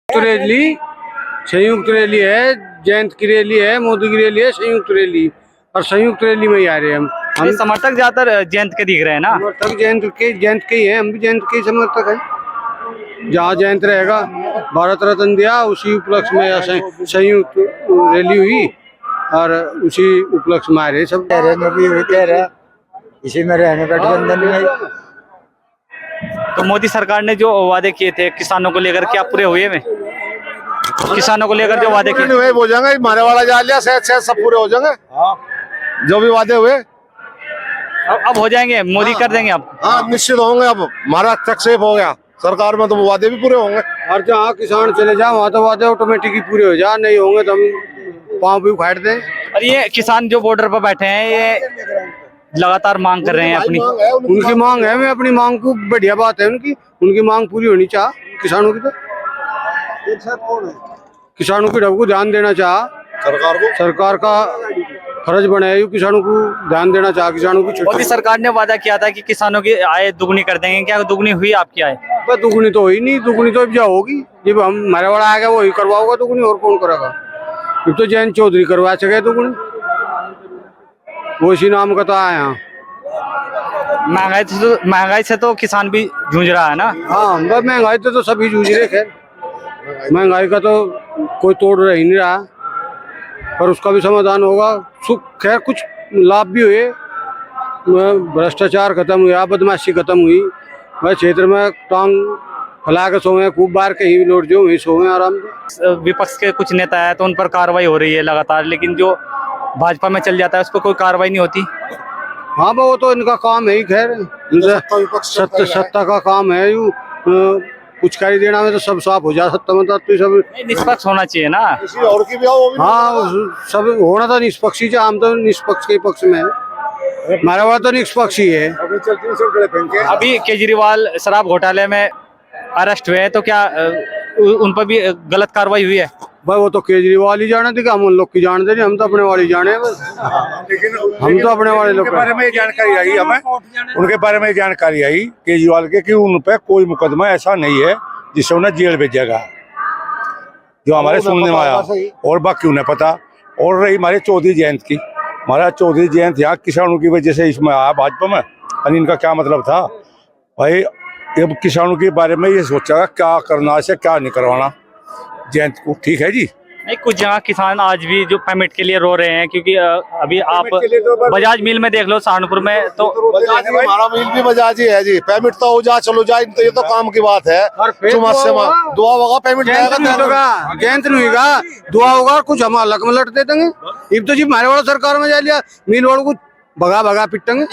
Rally संयुक्त rally है, जयंत की रैली है, मोदी की रैली है, संयुक्त रैली। और संयुक्त रैली में ही आ रहे हैं हम समर्थक ज्यादातर जयंत के दिख रहे हैं ना। समर्थक जयंत के ही हैं, हम भी जयंत के ही समर्थक हैं। जहाँ जयंत रहेगा, भारत रत्न दिया, उसी उपलक्ष्य में संयुक्त रैली हुई और उसी उपलक्ष्य में आ रहे सब। इसी में रहने गठबंधन में। तो मोदी सरकार ने जो वादे किए थे किसानों को लेकर, क्या पूरे हुए में? किसानों को लेकर जो वादे किए हो जाएंगे, मारे वाला जा लिया, शायद सब पूरे हो जाएंगे। जो भी वादे हुए अब हो जाएंगे, मोदी कर देंगे अब। हाँ, निश्चित होंगे। अब महाराष्ट्र तक सेफ हो गया, सरकार में तो वादे भी पूरे होंगे। और जहाँ किसान चले जाए वहाँ तो वादे ऑटोमेटिक ही पूरे हो जाए, नहीं होंगे तो हम पाँव भी उखाड़ दें। और ये किसान जो बॉर्डर पर बैठे हैं, ये लगातार मांग कर रहे हैं अपनी। उनकी मांग है, मैं अपनी मांग को, बढ़िया बात है उनकी मांग पूरी होनी चाहिए किसानों की। तो किसानों की ढब को ध्यान देना चाह, सरकार का फर्ज बना है किसानों को ध्यान देना चाह। किसानों की मोदी सरकार ने वादा किया था कि किसानों की आय दुगनी कर देंगे, क्या दुगनी हुई आपकी आय? बस दुगनी तो हुई नहीं, दुगनी तो अब जा होगी जब हम हमारे वाला आएगा वही करवाओगा दुगनी, और कौन करेगा? अब तो जयंत चौधरी करवा सके दुगनी, वो इसी नाम का तो आया। यहाँ महंगाई से तो किसान भी जूझ रहा है ना। हाँ, बस महंगाई तो सभी जूझ रहे। खैर महंगाई का तो कोई तोड़ रह ही नहीं रहा, पर उसका भी समाधान होगा। खैर कुछ लाभ भी हुए, भ्रष्टाचार खत्म हुआ, बदमाशी खत्म हुई। वह क्षेत्र में टांग फैला के सोए, खूब बार कहीं लौट जो वहीं सोए आराम से। विपक्ष के कुछ नेता है तो उन पर कार्रवाई हो रही है लगातार, लेकिन जो भाजपा में चल जाता है उस पर कोई कार्रवाई नहीं होती। हाँ, वो तो इनका काम है ही। खैर सत्ता का काम है यूँ कुछ कर देना में, तो सब साफ हो जा सत्ता में। तो सब निष्पक्ष होना चाहिए ना। और की भी हाँ, सब होना तो निष्पक्ष ही चाहिए। हम तो निष्पक्ष के पक्ष में है, हमारा वाला तो निष्पक्ष ही है। अभी केजरीवाल शराब घोटाले में अरेस्ट हुए हैं, तो क्या उन पर भी गलत कार्रवाई हुई है? भाई वो तो केजरीवाल ही जाने थे, हम उन लोग की जानते नहीं, हम तो अपने वाले जाने बस। हम तो अपने वाले लोग के बारे में जानकारी आई, हमें उनके बारे में जानकारी आई केजरीवाल के कि उन पे कोई मुकदमा ऐसा नहीं है जिससे उन्हें जेल भेजेगा, जो हमारे सुनने में आया। और बाकी उन्हें पता। और रही हमारे चौधरी जयंत की, हमारा चौधरी जयंत यहाँ किसानों की वजह से इसमें आया भाजपा में। और इनका क्या मतलब था भाई, अब किसानों के बारे में ये सोचा क्या करना है, क्या नहीं करवाना जयंत को। ठीक है जी। नहीं, कुछ जगह किसान आज भी जो परमिट के लिए रो रहे हैं, क्योंकि अभी आप बजाज मिल में देख लो सहारनपुर में, तो हमारा मिल भी बजाज ही है जी। पेमेंट तो हो जा, चलो जाए, तो ये तो काम की बात है। दुआ होगा, पेमेंट जयंत नहीं होगा, दुआ होगा, कुछ हम अलग में लट दे देंगे। अब तो जी हमारे वाला सरकार में जा लिया, मिल वालों को भगा पिटेंगे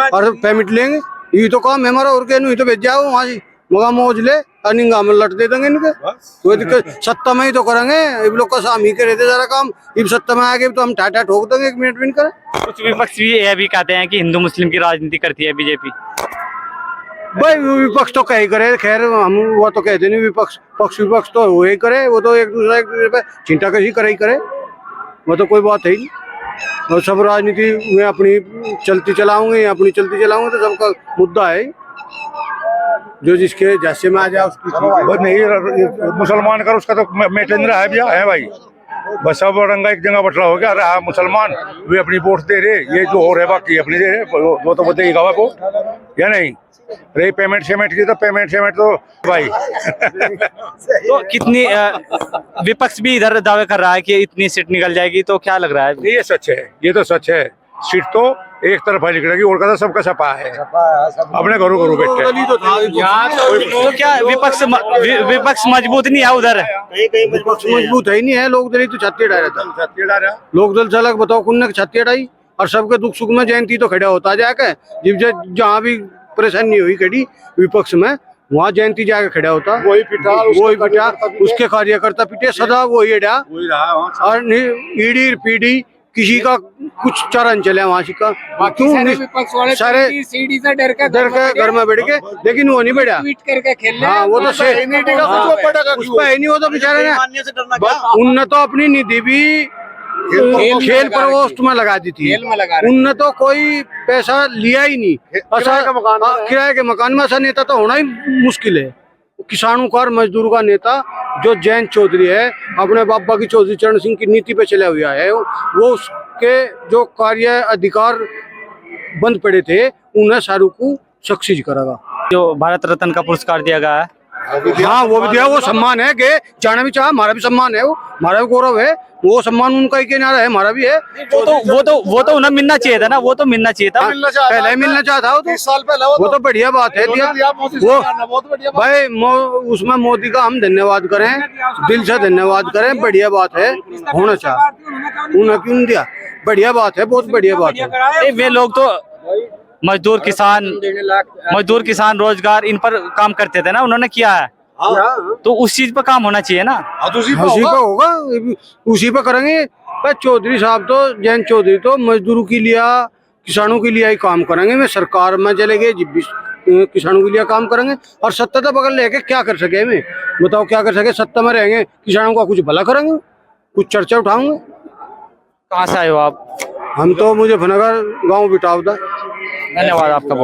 और पेमेंट लेंगे। ये तो काम है हमारा, और क्या नहीं तो भेज जाओ वहाँ से मगा मौज ले और निंगा में लट दे देंगे इनके। कोई दिक्कत, सत्ता में ही तो करेंगे। इब लोग का साम ही करे थे सारा काम, इब सत्ता में आ गए तो हम ठाठा ठोक देंगे, एक मिनट भी नहीं करे। कुछ विपक्ष भी यह भी कहते हैं कि हिंदू मुस्लिम की राजनीति करती है बीजेपी। भाई विपक्ष तो कहीं करे, खैर हम वो तो कहते नहीं, विपक्ष तो वही करे, वो तो एक दूसरे पे चिंता कशी करे, वो तो कोई बात है ही नहीं। और सब राजनीति में अपनी चलती चलाऊंगे तो सबका मुद्दा है, जो जिसके जैसे में आ जाए उसकी। नहीं, मुसलमान का उसका तो मेटेंद्रा है भैया, है भाई। बस सब रंगा एक जगह बटला हो गया। रहा मुसलमान वे अपनी वोट दे रहे, ये जो हो रहे बाकी अपनी दे रहे, वो तो देगा वोट या नहीं। रही पेमेंट की, तो पेमेंट तो भाई तो कितनी विपक्ष भी इधर दावे कर रहा है कि इतनी सीट निकल जाएगी, तो क्या लग रहा है? ये सच है, ये तो सच है। सीट तो एक तरफ निकलेगी, और का सबका छपा है, अपने घरों बैठे। तो क्या विपक्ष मजबूत नहीं है उधर? विपक्ष मजबूत है ही नहीं है, लोग दल तो छत्ती डाला, लोक दल चलक बताओ कुन ने छत्ती डाई। और सबके दुख सुख में जयंती तो खड़ा होता जाके, जहाँ भी परेशानी हुई खड़ी विपक्ष में, वहाँ जयंती जाके खड़ा होता, वही पिटा उसके कार्यकर्ता पिटे, सदा वही रहा। और ईडी पीडी किसी का कुछ चरण चले वहाँ का, क्यों सारे सीढ़ी से डर के घर में बैठ के, लेकिन वो नहीं बैठा। हाँ, वो तो उस पर नहीं, वो तो बेचारे ने उनने तो अपनी निधि भी खेल प्रकोष्ठ में लगा दी थी, उनने तो कोई पैसा लिया ही नहीं। किराए के मकान में ऐसा नेता तो होना ही मुश्किल है। किसानों का और मजदूरों का नेता जो जयंत चौधरी है, अपने बाबा की चौधरी चरण सिंह की नीति पे चला हुआ है, वो उसके जो कार्य अधिकार बंद पड़े थे उन्हें सारू को सक्सेस करेगा। जो भारत रत्न का पुरस्कार दिया गया है, हाँ वो भी दिया, वो सम्मान है कि जाना भी चाहे, हमारा भी सम्मान है, वो हमारा भी गौरव है, वो सम्मान उनका ही किनारा है, हमारा भी है। वो तो उन्हें मिलना चाहिए था ना, वो तो मिलना चाहिए था, पहले ही मिलना चाहता, वो 30 साल पहले वो तो बढ़िया बात है दिया वो भाई। उसमें मोदी का हम धन्यवाद करें, दिल से धन्यवाद करें, बढ़िया बात है, होना चाहिए। उन्हें क्यों दिया, बढ़िया बात है, बहुत बढ़िया बात है। वे लोग तो मजदूर किसान रोजगार इन पर काम करते थे ना, उन्होंने किया है, तो उस चीज पर काम होना चाहिए ना। उसी पे होगा, उसी पे करेंगे। पर चौधरी साहब तो, जयंत चौधरी तो मजदूरों के लिए, किसानों के लिए ही काम करेंगे। मैं सरकार में चले गए, जब भी किसानों के लिए काम करेंगे, और सत्ता तो पकड़ लेके क्या कर सके, हमें बताओ क्या कर सके। सत्ता में रहेंगे, किसानों का कुछ भला करेंगे, कुछ चर्चा उठाऊंगे। कहाँ से आए हो आप? हम तो मुजफ्फरनगर गाँव बिटावदा। धन्यवाद आपका बहुत।